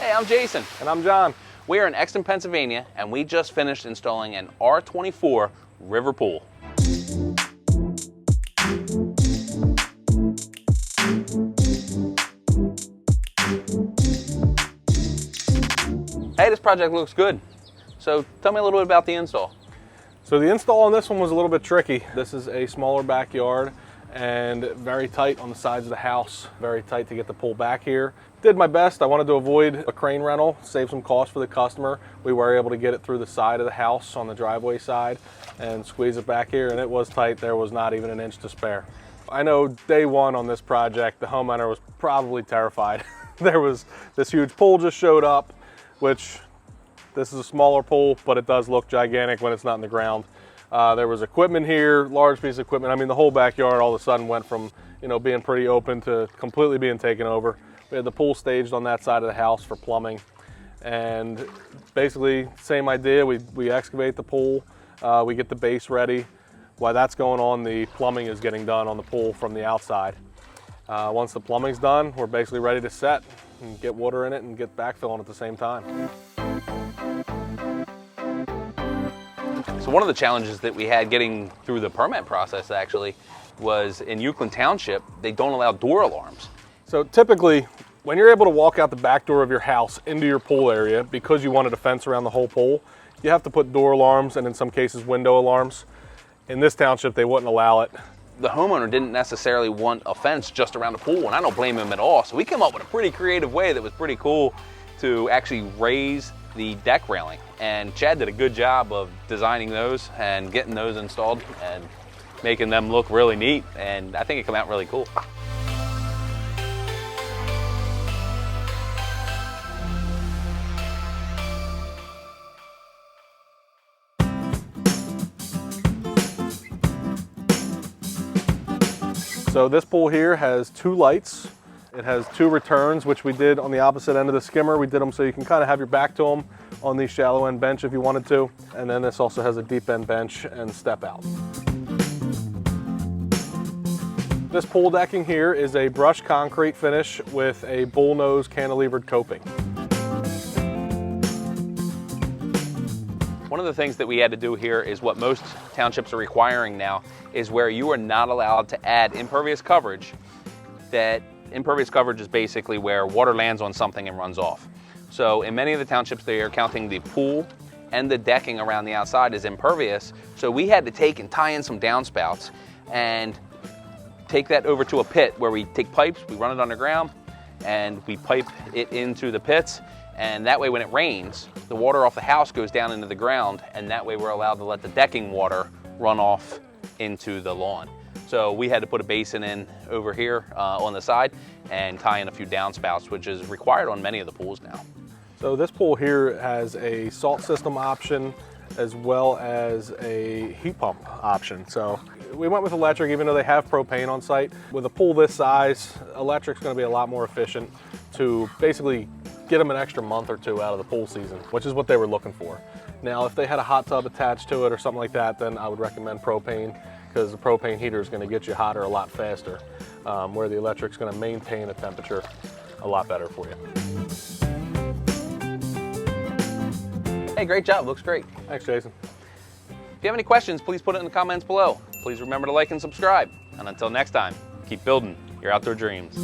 Hey, I'm Jason. And I'm John. We are in Exton, Pennsylvania, and we just finished installing an R24 river pool. Hey, this project looks good. So tell me a little bit about the install. So the install on this one was a little bit tricky. This is a smaller backyard and very tight on the sides of the house. Very tight to get the pool back here. Did my best. I wanted to avoid a crane rental, save some cost for the customer. We were able to get it through the side of the house on the driveway side and squeeze it back here, and it was tight. There was not even an inch to spare. I know day one on this project, the homeowner was probably terrified. There was this huge pool just showed up, which this is a smaller pool, but it does look gigantic when it's not in the ground. There was equipment here, large piece of equipment. I mean, the whole backyard all of a sudden went from, being pretty open to completely being taken over. We had the pool staged on that side of the house for plumbing. And basically, same idea. We excavate the pool, we get the base ready. While that's going on, the plumbing is getting done on the pool from the outside. Once the plumbing's done, we're basically ready to set and get water in it and get backfilling at the same time. So one of the challenges that we had getting through the permit process actually was in Euclid Township, they don't allow door alarms. So typically, when you're able to walk out the back door of your house into your pool area, because you wanted a fence around the whole pool, you have to put door alarms and in some cases window alarms. In this township, they wouldn't allow it. The homeowner didn't necessarily want a fence just around the pool, and I don't blame him at all. So we came up with a pretty creative way that was pretty cool to actually raise the deck railing. And Chad did a good job of designing those and getting those installed and making them look really neat. And I think it came out really cool. So this pool here has 2 lights. It has 2 returns, which we did on the opposite end of the skimmer. We did them so you can kind of have your back to them on the shallow end bench if you wanted to. And then this also has a deep end bench and step out. This pool decking here is a brushed concrete finish with a bullnose cantilevered coping. One of the things that we had to do here is what most townships are requiring now is where you are not allowed to add impervious coverage. That impervious coverage is basically where water lands on something and runs off. So in many of the townships, they are counting the pool and the decking around the outside as impervious. So we had to take and tie in some downspouts and take that over to a pit where we take pipes, we run it underground, and we pipe it into the pits. And that way when it rains, the water off the house goes down into the ground, and that way we're allowed to let the decking water run off into the lawn. So we had to put a basin in over here on the side and tie in a few downspouts, which is required on many of the pools now. So this pool here has a salt system option as well as a heat pump option. So we went with electric even though they have propane on site. With a pool this size, electric's gonna be a lot more efficient to basically get them an extra month or 2 out of the pool season, which is what they were looking for. Now, if they had a hot tub attached to it or something like that, then I would recommend propane, because the propane heater is going to get you hotter a lot faster, where the electric's going to maintain a temperature a lot better for you. Hey, great job, looks great. Thanks, Jason. If you have any questions, please put it in the comments below. Please remember to like and subscribe. And until next time, keep building your outdoor dreams.